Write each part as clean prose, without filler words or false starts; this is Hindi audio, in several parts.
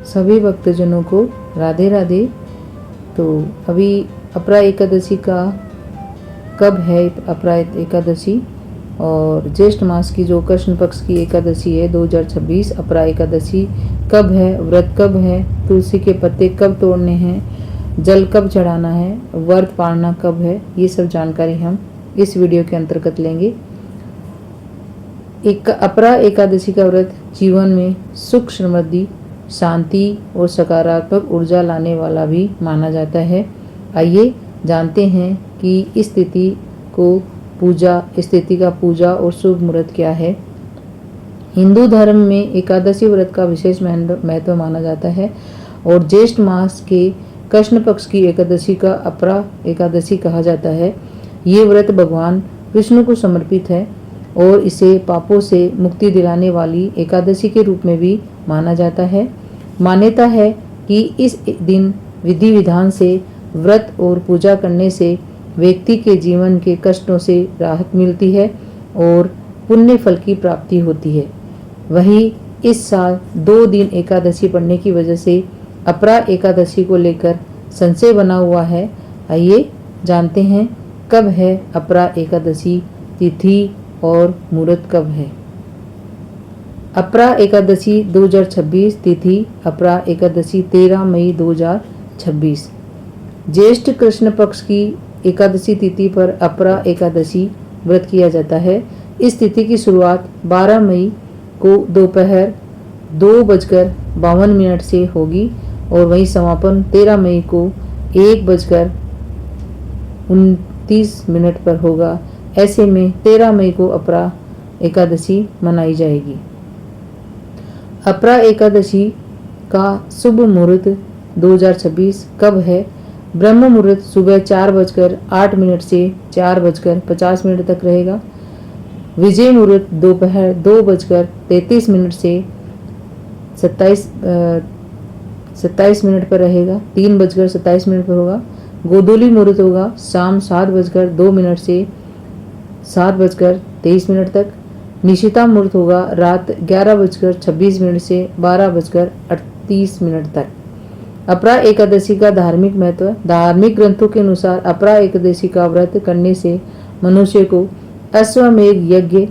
सभी भक्तजनों को राधे राधे। तो अभी अपरा एकादशी का कब है, अपरा एकादशी और ज्येष्ठ मास की जो कृष्ण पक्ष की एकादशी है 2026 अपरा एकादशी कब है, व्रत कब है, तुलसी के पत्ते कब तोड़ने हैं, जल कब चढ़ाना है, व्रत पालना कब है, ये सब जानकारी हम इस वीडियो के अंतर्गत लेंगे। अपरा एकादशी का व्रत जीवन में सुख, समृद्धि, शांति और सकारात्मक ऊर्जा लाने वाला भी माना जाता है। आइए जानते हैं कि इस तिथि का पूजा और शुभ मुहूर्त क्या है। हिंदू धर्म में एकादशी व्रत का विशेष महत्व माना जाता है और ज्येष्ठ मास के कृष्ण पक्ष की एकादशी का अपरा एकादशी कहा जाता है। ये व्रत भगवान विष्णु को समर्पित है और इसे पापों से मुक्ति दिलाने वाली एकादशी के रूप में भी माना जाता है। मान्यता है कि इस दिन विधि विधान से व्रत और पूजा करने से व्यक्ति के जीवन के कष्टों से राहत मिलती है और पुण्य फल की प्राप्ति होती है। वहीं इस साल 2 दिन एकादशी पड़ने की वजह से अपरा एकादशी को लेकर संशय बना हुआ है। आइए जानते हैं कब है अपरा एकादशी, तिथि और मुहूर्त कब है। अपरा एकादशी 2026 तिथि अपरा एकादशी 13 मई 2026। ज्येष्ठ कृष्ण पक्ष की एकादशी तिथि पर अपरा एकादशी व्रत किया जाता है। इस तिथि की शुरुआत 12 मई को दोपहर 2:52 से होगी और वहीं समापन 13 मई को 1:29 पर होगा। ऐसे में 13 मई को अपरा एकादशी मनाई जाएगी। अपरा एकादशी का शुभ मुहूर्त 2026 कब है। ब्रह्म मुहूर्त सुबह 4:08 से 4:50 तक रहेगा। विजय मुहूर्त दोपहर 2:33 से 27 पर रहेगा, 3:27 पर होगा। गोधूली मुहूर्त होगा शाम 7:02 से 7:23 तक। निशिता मुहूर्त होगा रात 11:26 से 12:38 तक। अपरा एकादशी का धार्मिक महत्व। धार्मिक ग्रंथों के अनुसार अपरा एकादशी का व्रत करने से मनुष्य को अश्वमेध यज्ञ,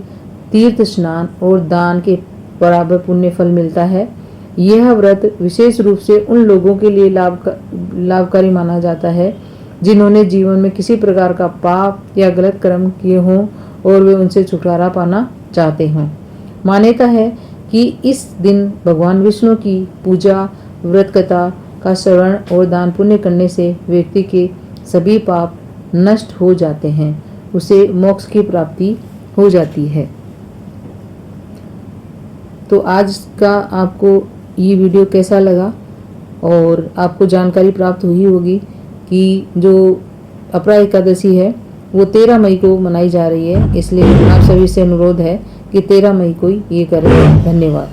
तीर्थ स्नान और दान के बराबर पुण्य फल मिलता है। यह व्रत विशेष रूप से उन लोगों के लिए लाभकारी माना जाता है जिन्होंने जीवन में किसी प्रकार का पाप या गलत कर्म किए हों और वे उनसे छुटकारा पाना चाहते हों। मान्यता है कि इस दिन भगवान विष्णु की पूजा, व्रत कथा का श्रवण और दान पुण्य करने से व्यक्ति के सभी पाप नष्ट हो जाते हैं, उसे मोक्ष की प्राप्ति हो जाती है। तो आज का आपको ये वीडियो कैसा लगा और आपको जानकारी प्राप्त हुई होगी कि जो अपरा एकादशी है वो 13 मई को मनाई जा रही है, इसलिए आप सभी से अनुरोध है कि 13 मई को ये करें। धन्यवाद।